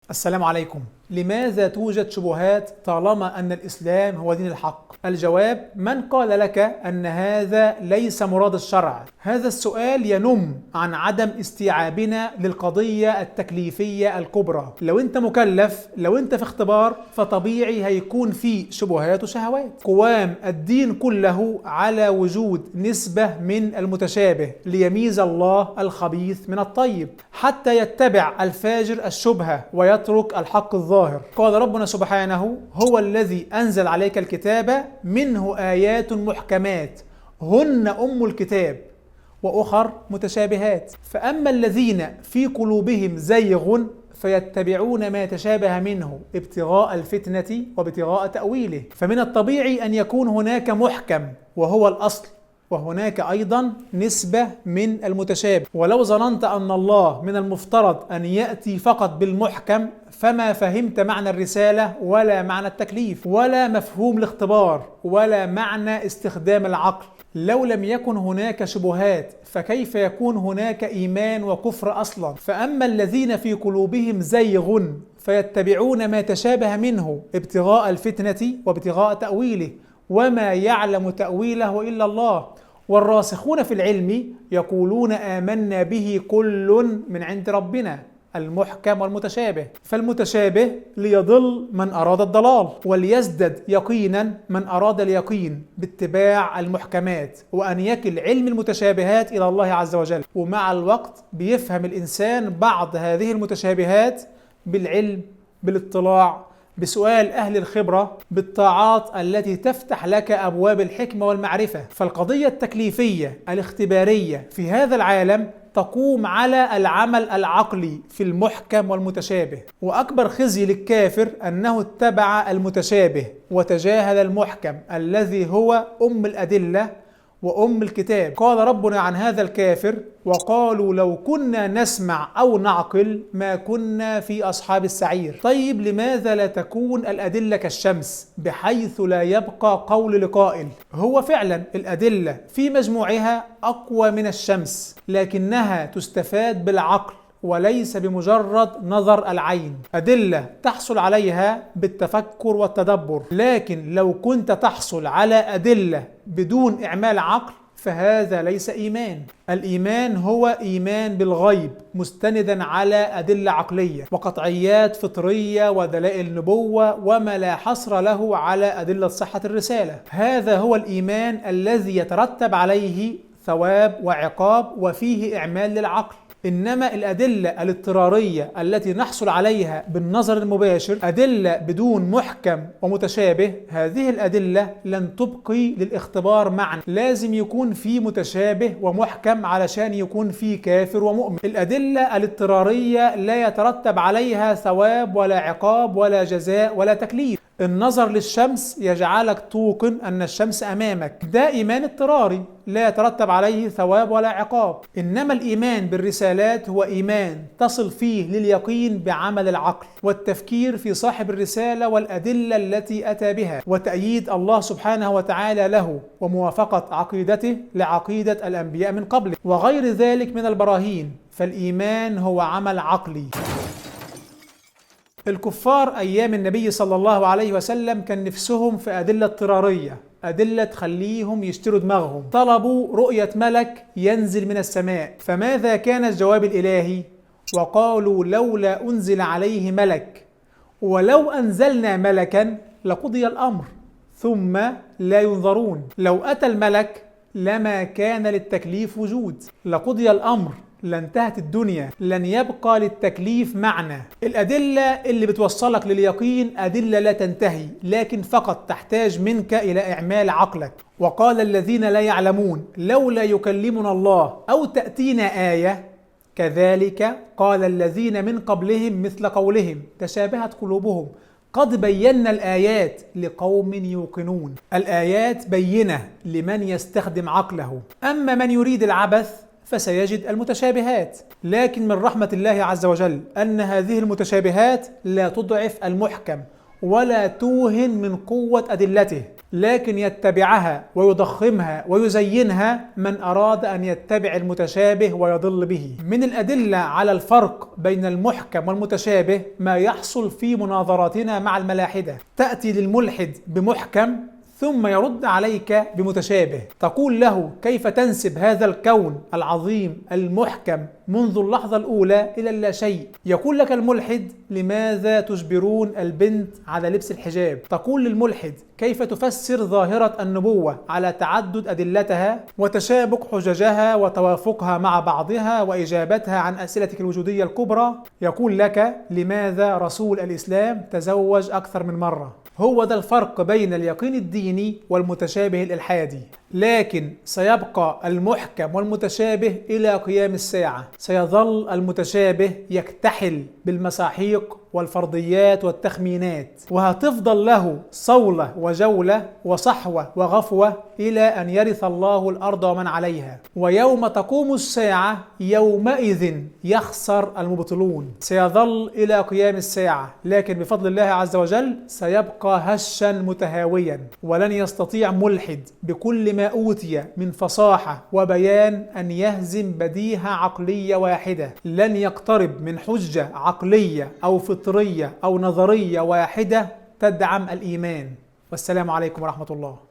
السلام عليكم. لماذا توجد شبهات طالما أن الإسلام هو دين الحق؟ الجواب: من قال لك أن هذا ليس مراد الشرع؟ هذا السؤال ينم عن عدم استيعابنا للقضية التكليفية الكبرى. لو أنت مكلف، لو أنت في اختبار، فطبيعي هيكون في شبهات وشهوات. قوام الدين كله على وجود نسبة من المتشابه ليميز الله الخبيث من الطيب، حتى يتبع الفاجر الشبهة ويترك الحق الظاهر. قال ربنا سبحانه: هو الذي أنزل عليك الكتاب منه آيات محكمات هن أم الكتاب وأخر متشابهات، فأما الذين في قلوبهم زيغ فيتبعون ما تشابه منه ابتغاء الفتنة وابتغاء تأويله. فمن الطبيعي أن يكون هناك محكم وهو الأصل، وهناك أيضا نسبة من المتشابه. ولو ظننت أن الله من المفترض أن يأتي فقط بالمحكم فما فهمت معنى الرسالة ولا معنى التكليف ولا مفهوم الاختبار ولا معنى استخدام العقل. لو لم يكن هناك شبهات فكيف يكون هناك إيمان وكفر أصلا؟ فأما الذين في قلوبهم زيغ فيتبعون ما تشابه منه ابتغاء الفتنة وابتغاء تأويله وما يعلم تأويله إلا الله، والراسخون في العلم يقولون آمنا به كل من عند ربنا، المحكم والمتشابه. فالمتشابه ليضل من أراد الضلال، وليزدد يقينا من أراد اليقين باتباع المحكمات، وأن يكل علم المتشابهات إلى الله عز وجل. ومع الوقت بيفهم الإنسان بعض هذه المتشابهات بالعلم، بالاطلاع، بسؤال أهل الخبرة، بالطاعات التي تفتح لك أبواب الحكمة والمعرفة. فالقضية التكليفية الاختبارية في هذا العالم تقوم على العمل العقلي في المحكم والمتشابه. وأكبر خزي للكافر أنه اتبع المتشابه وتجاهل المحكم الذي هو أم الأدلة وأم الكتاب. قال ربنا عن هذا الكافر: وقالوا لو كنا نسمع أو نعقل ما كنا في أصحاب السعير. طيب لماذا لا تكون الأدلة كالشمس بحيث لا يبقى قول لقائل؟ هو فعلا الأدلة في مجموعها أقوى من الشمس، لكنها تستفاد بالعقل وليس بمجرد نظر العين. أدلة تحصل عليها بالتفكر والتدبر، لكن لو كنت تحصل على أدلة بدون إعمال عقل فهذا ليس إيمان. الإيمان هو إيمان بالغيب مستندا على أدلة عقلية وقطعيات فطرية ودلائل نبوة وما لا حصر له على أدلة صحة الرسالة. هذا هو الإيمان الذي يترتب عليه ثواب وعقاب وفيه إعمال للعقل. إنما الأدلة الاضطرارية التي نحصل عليها بالنظر المباشر، أدلة بدون محكم ومتشابه، هذه الأدلة لن تبقي للاختبار معنى. لازم يكون في متشابه ومحكم علشان يكون في كافر ومؤمن. الأدلة الاضطرارية لا يترتب عليها ثواب ولا عقاب ولا جزاء ولا تكليف. النظر للشمس يجعلك توقن أن الشمس أمامك، ده إيمان اضطراري لا يترتب عليه ثواب ولا عقاب. إنما الإيمان بالرسالات هو إيمان تصل فيه لليقين بعمل العقل والتفكير في صاحب الرسالة والأدلة التي أتى بها، وتأييد الله سبحانه وتعالى له، وموافقة عقيدته لعقيدة الأنبياء من قبله، وغير ذلك من البراهين. فالإيمان هو عمل عقلي. الكفار أيام النبي صلى الله عليه وسلم كان نفسهم في أدلة اضطرارية، أدلة تخليهم يشتروا دماغهم. طلبوا رؤية ملك ينزل من السماء، فماذا كان الجواب الإلهي؟ وقالوا لولا أنزل عليه ملك، ولو أنزلنا ملكا لقضي الأمر ثم لا ينظرون. لو أتى الملك لما كان للتكليف وجود، لقضي الأمر، لانتهت الدنيا، لن يبقى للتكليف معنى. الأدلة اللي بتوصلك لليقين أدلة لا تنتهي، لكن فقط تحتاج منك إلى إعمال عقلك. وقال الذين لا يعلمون لولا يكلمنا الله أو تأتينا آية، كذلك قال الذين من قبلهم مثل قولهم تشابهت قلوبهم قد بينا الآيات لقوم يوقنون. الآيات بينة لمن يستخدم عقله، أما من يريد العبث فسيجد المتشابهات. لكن من رحمة الله عز وجل أن هذه المتشابهات لا تضعف المحكم ولا توهن من قوة أدلته، لكن يتبعها ويضخمها ويزينها من أراد أن يتبع المتشابه ويضل به. من الأدلة على الفرق بين المحكم والمتشابه ما يحصل في مناظراتنا مع الملاحدة. تأتي للملحد بمحكم ثم يرد عليك بمتشابه، تقول له: كيف تنسب هذا الكون العظيم المحكم منذ اللحظة الأولى إلى اللاشيء؟ يقول لك الملحد: لماذا تجبرون البنت على لبس الحجاب؟ تقول للملحد: كيف تفسر ظاهرة النبوة على تعدد أدلتها وتشابك حججها وتوافقها مع بعضها وإجابتها عن أسئلتك الوجودية الكبرى؟ يقول لك: لماذا رسول الإسلام تزوج أكثر من مرة؟ هو ده الفرق بين اليقين الديني والمتشابه الإلحادي. لكن سيبقى المحكم والمتشابه إلى قيام الساعة. سيظل المتشابه يكتحل بالمساحيق والفرضيات والتخمينات، وهتفضل له صولة وجولة وصحوة وغفوة إلى أن يرث الله الأرض ومن عليها. ويوم تقوم الساعة يومئذ يخسر المبطلون. سيظل إلى قيام الساعة، لكن بفضل الله عز وجل سيبقى هشا متهاويا، ولن يستطيع ملحد بكل ما أوتي من فصاحة وبيان أن يهزم بديهة عقلية واحدة. لن يقترب من حجة عقلية أو فطرية أو نظرية واحدة تدعم الإيمان. والسلام عليكم ورحمة الله.